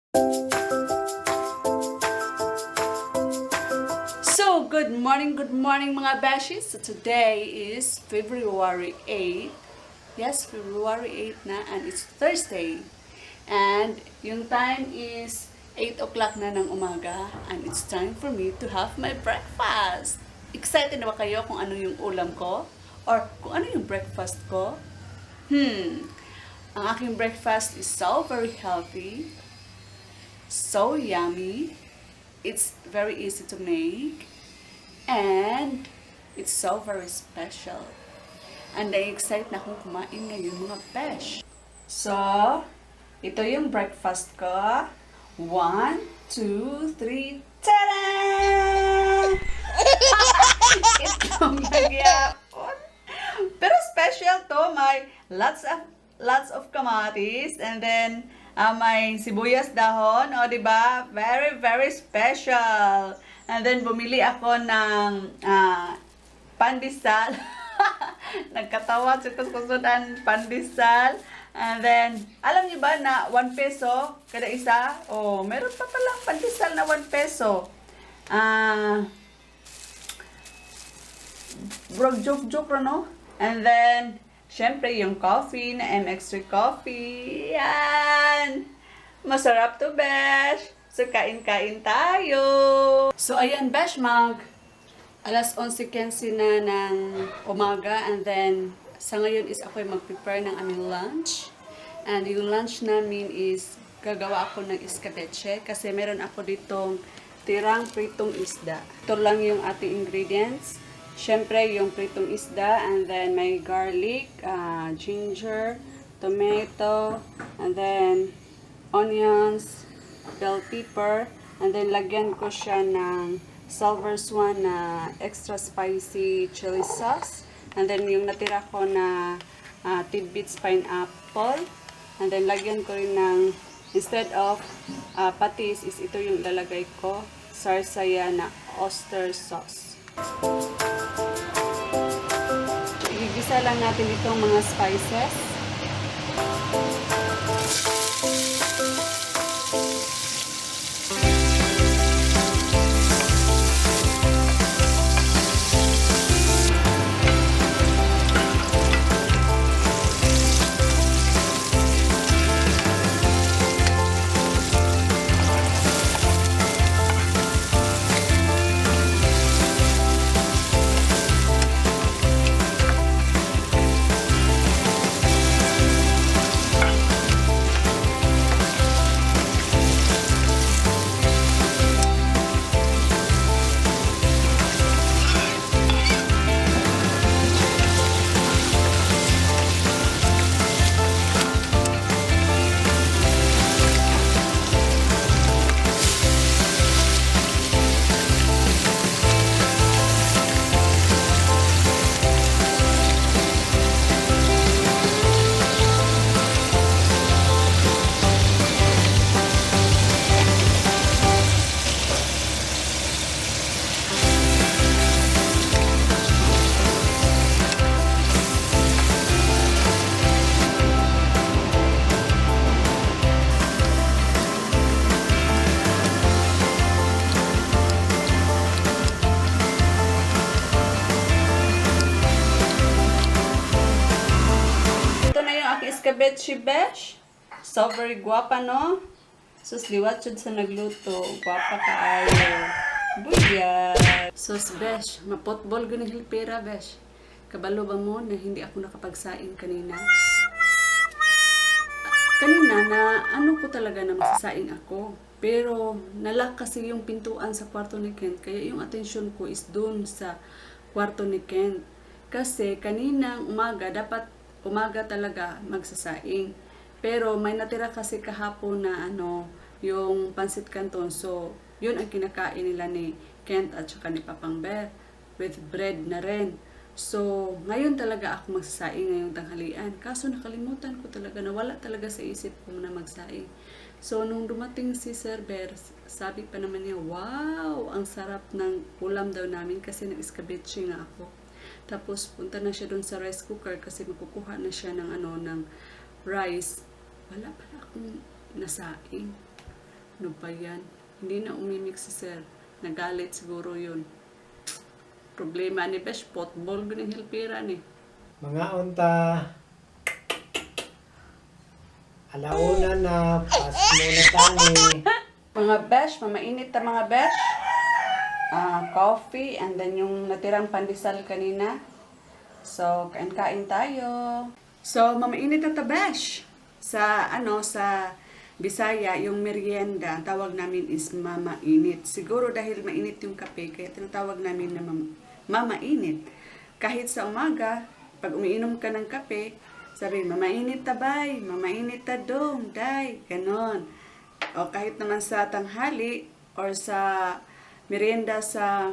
So, good morning mga beshies. So, today is February 8. Yes, February 8 na, and it's Thursday. And yung time is 8 o'clock na ng umaga, and it's time for me to have my breakfast. Excited na ba kayo kung ano yung ulam ko? Or kung ano yung breakfast ko? Ang aking breakfast is so very healthy, so yummy, it's very easy to make, and it's so very special. And I-excite na akong kumain ngayon mga besh. So, ito yung breakfast ko. 1, 2, 3, tada! Itong nagyapon. Pero special to, may lots of kamatis, and then may sibuyas dahon, o diba? Very special. And then bumili ako ng pandesal. Nagkatawa sa kusudan pandesal. And then, alam niyo ba na 1 peso kada isa? Oh, meron pa palang pandesal na 1 peso. Brog joke no? And then, syempre, yung coffee na MX3 coffee. Yan! Masarap to, besh! So, kain-kain tayo! So, ayan, besh, alas 11:15 na ng umaga. And then, sa ngayon is ako mag-prepare ng aming lunch. And yung lunch namin is gagawa ako ng escabetche. Kasi meron ako ditong tirang pritong isda. Ito lang yung ating ingredients. Siyempre, yung pritong isda, and then may garlic, ginger, tomato, and then onions, bell pepper, and then lagyan ko siya ng silver swan na extra spicy chili sauce, and then yung natira ko na tidbits pineapple, and then lagyan ko rin ng, instead of patis, is ito yung lalagay ko, sarsaya na oyster sauce. Igisa lang natin itong mga spices. Escabetche Ni Besh. So, very guwapa, no? Sus, liwat yun sa nagluto. Guwapa kaayo. Buyat! Sus, besh, mapotbol ko ng hilpera, besh. Kabalo ba mo na hindi ako nakapagsaing kanina? Kanina na ano ko talaga na magsasaing ako. Pero nalak kasi yung pintuan sa kwarto ni Kent. Kaya yung atensyon ko is dun sa kwarto ni Kent. Kasi kaninang umaga, dapat umaga talaga magsasaing. Pero may natira kasi kahapon na yung pansit canton. So, yun ang kinakain nila ni Kent at saka ni Papang Bear with bread na rin. So, ngayon talaga ako magsasaing ngayong tanghalian. Kaso nakalimutan ko talaga, nawala talaga sa isip ko na magsaing. So, nung dumating si Sir Bear, sabi pa naman niya, wow, ang sarap ng ulam daw namin kasi nag-escabetche nga ako. Tapos punta na siya doon sa rice cooker kasi makukuha na siya ng ng rice. Wala pala akong nasaing. Ano ba yan? Hindi na umimik si sir. Nagalit siguro yun. Problema ni Besh, potbol ng hilpiran eh. Mga unta, alauna na, pas mo na tani. Mga Besh, mamainit ta mga Besh. Coffee and then yung natirang pandesal kanina. So, kain-kain tayo. So, mamainit na ta Besh. Sa Bisaya, yung merienda, tawag namin is mamainit. Siguro dahil mainit yung kape, kaya tinatawag namin na mamainit. Kahit sa umaga, pag umiinom ka ng kape, sabi, mamainit ta bay, mamainit ta dong, day, ganon. O kahit naman sa tanghali, or sa merienda sa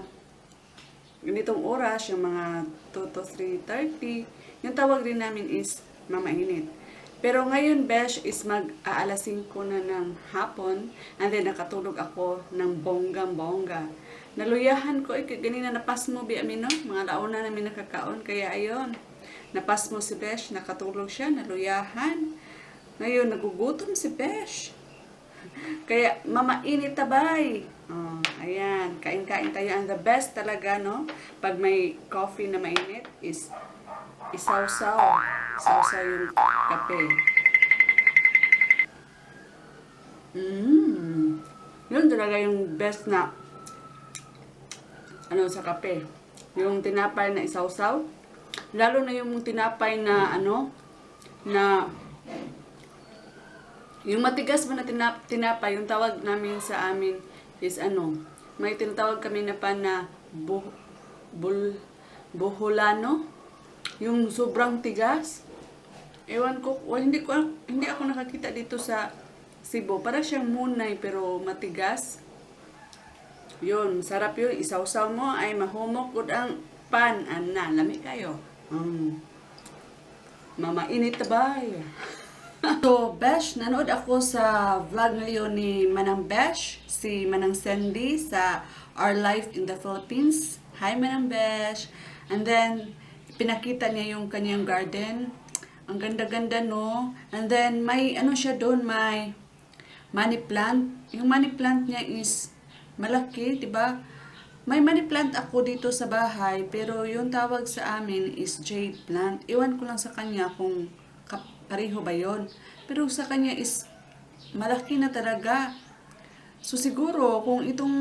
ganitong oras, yung mga 2 to 3:30, yung tawag din namin is mamainit. Pero ngayon, Besh, is mag-aalas 5 na ng hapon, and then nakatulog ako ng bonggang-bongga. Naluyahan ko, ganina napas mo, Biamino, mga launa namin nakakaon, kaya ayon, napas mo si Besh, nakatulog siya, naluyahan. Ngayon, nagugutom si Besh. Kaya, mamainit tabay. Oh, ayan, kain-kain tayo. And the best talaga, no, pag may coffee na mainit, is isaw-saw. Isaw-saw yung kape. Yun talaga yung best na sa kape. Yung tinapay na isaw-saw. Lalo na yung tinapay na na yung matigas mo na tinapay, yung tawag namin sa amin is may tinatawag kami na pa na buholano. Yung sobrang tigas. Ewan ko, hindi ako nakakita dito sa Cebu. Para siyang munay pero matigas. Yun, sarap yun. Isaw-saw mo ay mahumok kung ang pan. Lami kayo. Mamainit tabay. So, Besh, nanood ako sa vlog ngayon ni Manang Besh, si Manang Sandy sa Our Life in the Philippines. Hi, Manang Besh. And then, pinakita niya yung kanyang garden. Ang ganda-ganda, no? And then, may siya doon, may money plant. Yung money plant niya is malaki, diba? May money plant ako dito sa bahay, pero yung tawag sa amin is jade plant. Iwan ko lang sa kanya kung pareho ba yun. Pero sa kanya is malaki na talaga. So siguro, kung itong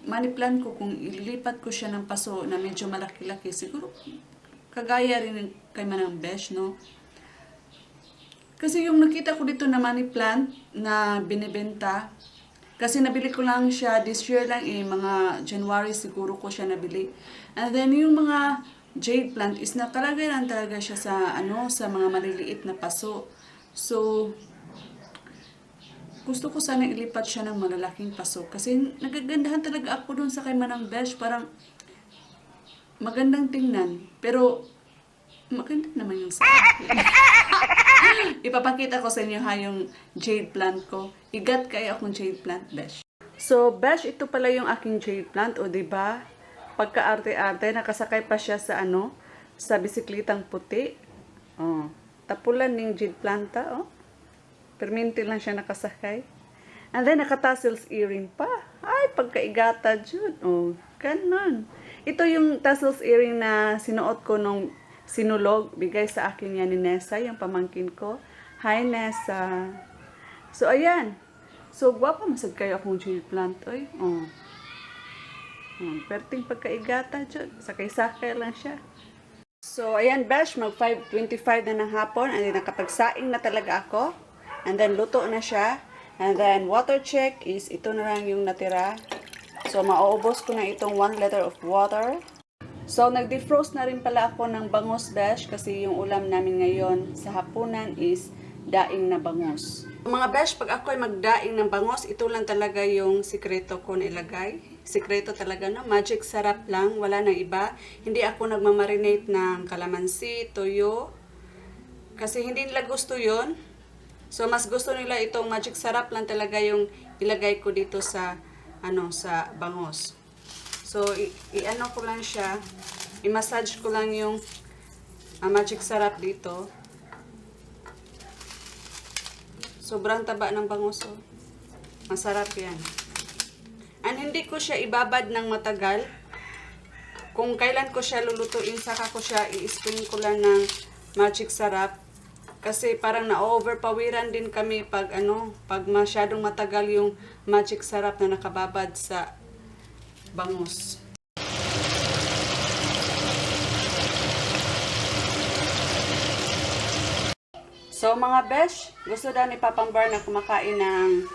money plant ko, kung ilipat ko siya ng paso na medyo malaki-laki, siguro kagaya rin kay Manang Besh, no? Kasi yung nakita ko dito na money plant na binibenta, kasi nabili ko lang siya this year lang mga January siguro ko siya nabili. And then yung mga jade plant is nakalagay lang talaga siya sa sa mga maliliit na paso. So gusto ko sana ilipat siya ng malalaking paso kasi nagagandahan talaga ako dun sa kay Manang Besh, parang magandang tingnan, pero maganda naman yung sa akin. Ipapakita ko sa inyo yung jade plant ko. Igat kayo akong jade plant, Besh. So, Besh, ito pala yung aking jade plant, o diba? Pagka-arte-arte, nakasakay pa siya sa sa bisiklitang puti. Oh, tapulan ng jade planta, oh. Perminti lang siya nakasakay. And then, naka-tassels earring pa. Ay, pagkaigata, Jude. Oh, ganon. Ito yung tassels earring na sinuot ko nung sinulog. Bigay sa akin yan ni Nessa, yung pamangkin ko. Hi, Nessa. So, ayan. So, gwapa masag kayo akong jade plant. Oy, oh. Perting pagkaigata, Jude. Sakay-sakay lang siya. So, ayan, Besh, mag 5:25 na ng hapon. And then, nakapagsaing na talaga ako. And then, luto na siya. And then, water check is ito na lang yung natira. So, mauubos ko na itong 1 liter of water. So, nag-defrost na rin pala ako ng bangus, Besh, kasi yung ulam namin ngayon sa hapunan is daing na bangus. Mga Besh, pag ako ay magdaing ng bangus, ito lang talaga yung sikreto ko na ilagay. Sikreto talaga, no? Magic sarap lang, wala nang iba. Hindi ako nagmamarinate ng kalamansi, toyo, kasi hindi nila gusto yun. So, mas gusto nila itong magic sarap lang talaga yung ilagay ko dito sa, sa bangus. So, i-ano ko lang siya, i-massage ko lang yung magic sarap dito. Sobrang taba ng bangus, oh. Masarap yan. And hindi ko siya ibabad ng matagal. Kung kailan ko siya lulutuin, saka ko siya i-sprinkle ng magic sarap. Kasi parang na-overpawiran din kami pag pag masyadong matagal yung magic sarap na nakababad sa bangus. So mga besh, gusto daw ni Papang Bar na kumakain ng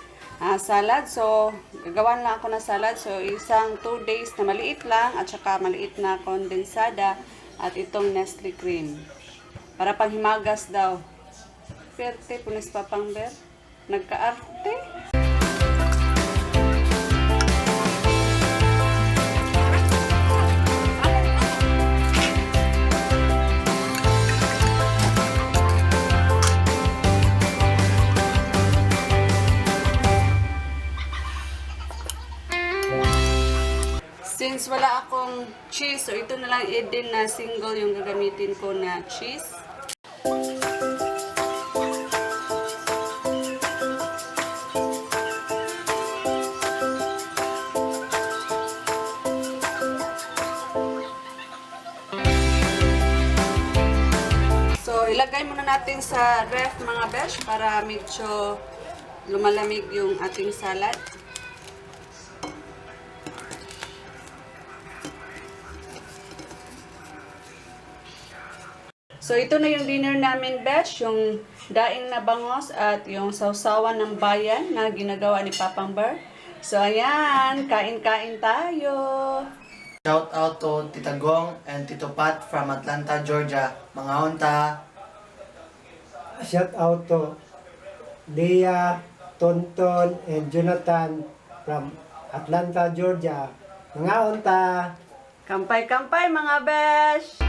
salad. So gagawan lang ako ng salad. So isang 2 days na maliit lang at saka maliit na kondensada at itong Nestle cream. Para panghimagas daw. Perte po ni Papang Bar. Nagkaarte. Since wala akong cheese, so ito na lang din na single yung gagamitin ko na cheese. So ilagay muna natin sa ref mga besh para medyo lumalamig yung ating salad. So, ito na yung dinner namin, besh. Yung daing na bangos at yung sausawan ng bayan na ginagawa ni Papang Bar. So, ayan. Kain-kain tayo. Shout out to Tita Gong and Tito Pat from Atlanta, Georgia. Mga unta. Shout out to Leah, Tonton, and Jonathan from Atlanta, Georgia. Mga unta. Kampay-kampay, mga besh!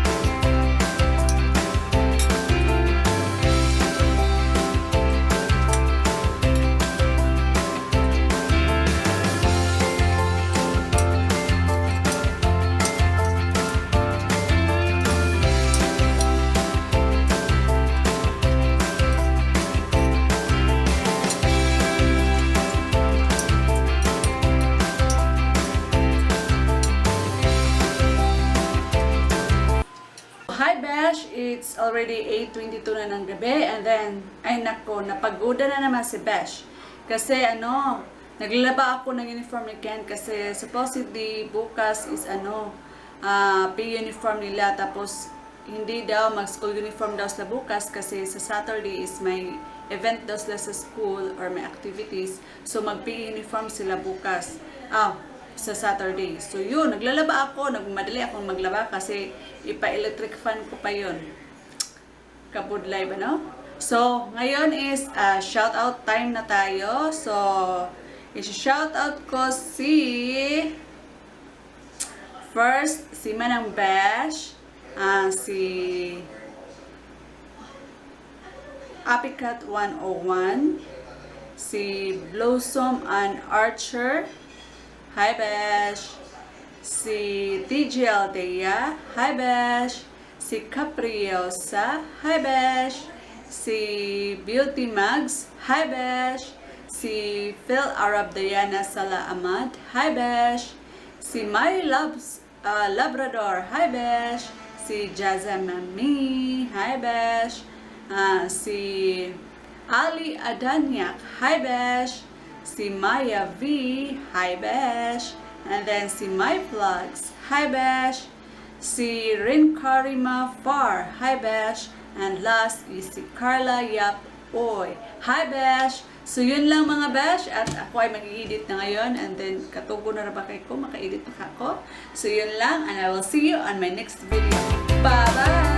Hi Besh! It's already 8:22 na ng gabi and then, ay nako, napagoda na naman si Besh. Kasi naglalaba ako ng uniform ni Ken kasi supposedly bukas is pay uniform nila tapos hindi daw mag-school uniform daw sila bukas kasi sa Saturday is may event daw sila sa school or may activities. So mag-pay uniform sila bukas. Sa Saturday. So yun, naglalaba ako, nagmadali akong maglaba kasi ipa-electric fan ko pa yun. Kabudlay ba, no? So, ngayon is shout out time na tayo. So, i-shout out ko first, si Manang Besh, si Apicat 101, si Blossom and Archer, hi Besh! Si TJ Aldea, hi Besh! Si Capriosa, hi Besh! Si Beauty Mags, hi Besh! Si Phil Arab Diana Sala Ahmad, hi Besh! Si My Loves Labrador, hi Besh! Si Jaza Mami, hi Besh! Si Ali Adanyak, hi Besh! Si Maya V, hi Besh! And then si My Vlogs, hi Besh! Si Rinkarima Far, hi Besh! And last is si Carla Yap Oy, hi Besh! So yun lang mga Besh, at ako ay mag-i-edit na ngayon and then katugo na ba kayo ko, maka-edit na ako. So yun lang and I will see you on my next video. Bye-bye!